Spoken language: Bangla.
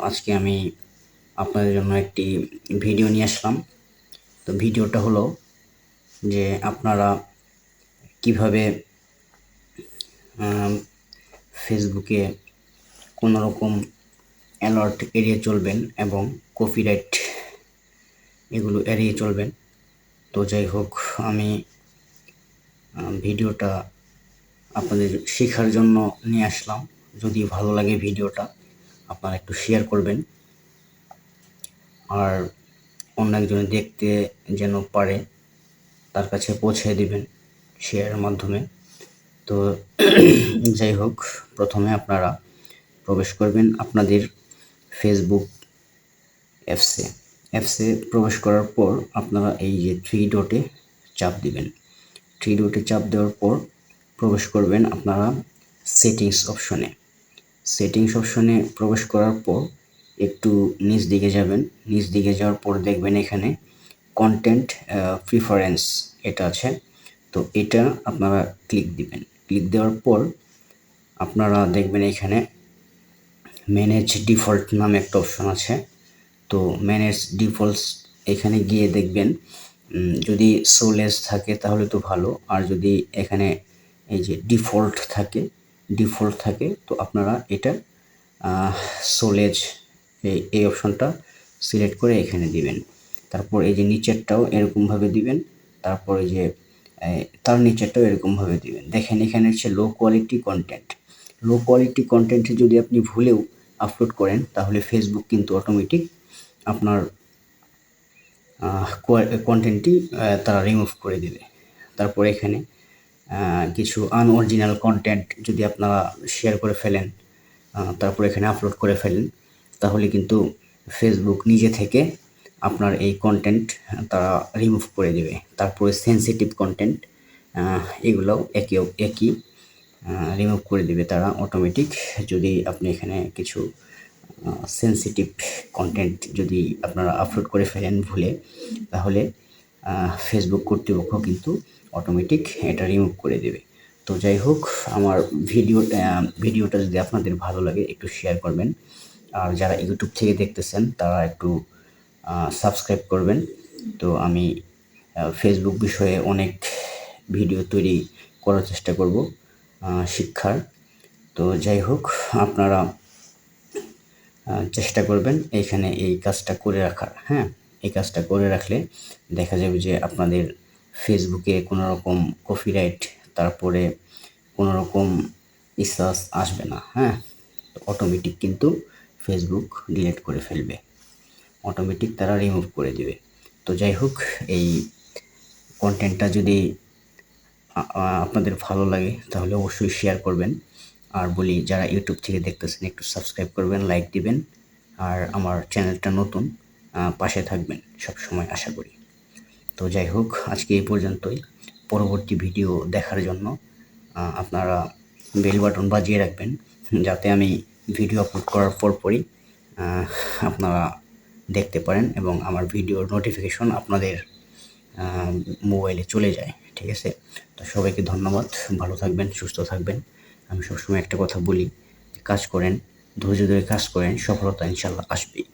আজকে আমি আপনাদের জন্য একটি ভিডিও নিয়ে আসলাম। তো ভিডিওটা হলো যে আপনারা কিভাবে ফেসবুকে কোনো রকম অ্যালার্ট এড়িয়ে চলবেন এবং কপিরাইট এগুলো এড়িয়ে চলবেন। তো যাই হোক, আমি ভিডিওটা আপনাদের শেখার জন্য নিয়ে আসলাম। যদি ভালো লাগে ভিডিওটা, আপনারা একটু শেয়ার করবেন আর অন্য একজনে দেখতে যেন পারে, তার কাছে পৌঁছে দিবেন শেয়ারের মাধ্যমে। তো যাই হোক, প্রথমে আপনারা প্রবেশ করবেন আপনাদের ফেসবুক অ্যাপসে প্রবেশ করার পর আপনারা এই যে থ্রি ডটে চাপ দিবেন। থ্রি ডটে চাপ দেওয়ার পর প্রবেশ করবেন আপনারা সেটিংস অপশনে প্রবেশ করার পর একটু নিচ দিকে যাবেন। নিচ দিকে যাওয়ার পর দেখবেন এখানে কন্টেন্ট প্রিফারেন্স এটা আছে। তো এটা আপনারা ক্লিক দিবেন। ক্লিক দেওয়ার পর আপনারা দেখবেন এখানে ম্যানেজ ডিফল্ট নামে একটা অপশন আছে। তো ম্যানেজ ডিফল্টস এখানে গিয়ে দেখবেন যদি সোলেস থাকে তাহলে তো ভালো, আর যদি এখানে এই যে ডিফল্ট থাকে তো আপনারা এটা সোলেজ এই অপশনটা সিলেক্ট করে এখানে দিবেন। তারপর এই যে নিচেরটাও এরকমভাবে দিবেন, তারপর এই যে তার নিচেরটাও এরকমভাবে দিবেন। দেখেন এখানে হচ্ছে লো কোয়ালিটি কন্টেন্ট যদি আপনি ভুলেও আপলোড করেন তাহলে ফেসবুক কিন্তু অটোমেটিক আপনার কন্টেন্টটি তারা রিমুভ করে দেবে। তারপর এখানে কিছু আনঅরিজিনাল কন্টেন্ট যদি আপনারা শেয়ার করে ফেলেন, তারপর এখানে আপলোড করে ফেলেন, তাহলে কিন্তু ফেসবুক নিজে থেকে আপনার এই কন্টেন্ট তারা রিমুভ করে দেবে। তারপরে সেন্সিটিভ কন্টেন্ট এগুলোও একই রিমুভ করে দেবে তারা অটোমেটিক। যদি আপনি এখানে কিছু সেন্সিটিভ কন্টেন্ট যদি আপনারা আপলোড করে ফেলেন ভুলে, তাহলে ফেসবুক কর্তৃপক্ষ কিন্তু অটোমেটিক এটা রিমুভ করে দেবে। তো যাই হোক, আমার ভিডিওটা যদি আপনাদের ভালো লাগে একটু শেয়ার করবেন, আর যারা ইউটিউব থেকে দেখতেছেন তারা একটু সাবস্ক্রাইব করবেন। তো আমি ফেসবুক বিষয়ে অনেক ভিডিও তৈরি করার চেষ্টা করব শিক্ষার। তো যাই হোক, আপনারা চেষ্টা করবেন এইখানে এই কাজটা করে রাখার। হ্যাঁ, এই কাজটা করে রাখলে দেখা যাবে যে আপনাদের ফেসবুকে কোনো রকম কপিরাইট, তারপরে কোনো রকম স্ট্যাটাস আসবে না। হ্যাঁ, তো অটোমেটিক কিন্তু ফেসবুক ডিলিট করে ফেলবে, অটোমেটিক তারা রিমুভ করে দেবে। তো যাই হোক, এই কন্টেন্টটা যদি আপনাদের ভালো লাগে তাহলে অবশ্যই শেয়ার করবেন। আর বলি, যারা ইউটিউব থেকে দেখতেছেন একটু সাবস্ক্রাইব করবেন, লাইক দিবেন, আর আমার চ্যানেলটা নতুন, পাশে থাকবেন সবসময় আশা করি। তো যাই হোক, আজকে এই পর্যন্তই। পরবর্তী ভিডিও দেখার জন্য আপনারা বেল বাটন বাজিয়ে রাখবেন, যাতে আমি ভিডিও আপলোড করার পরপরই আপনারা দেখতে পারেন এবং আমার ভিডিওর নোটিফিকেশন আপনাদের মোবাইলে চলে যায়। ঠিক আছে? তো সবাইকে ধন্যবাদ। ভালো থাকবেন, সুস্থ থাকবেন। আমি সবসময় একটা কথা বলি, কাজ করেন, ধৈর্য ধরে কাজ করেন, সফলতা ইনশাল্লাহ আসবেই।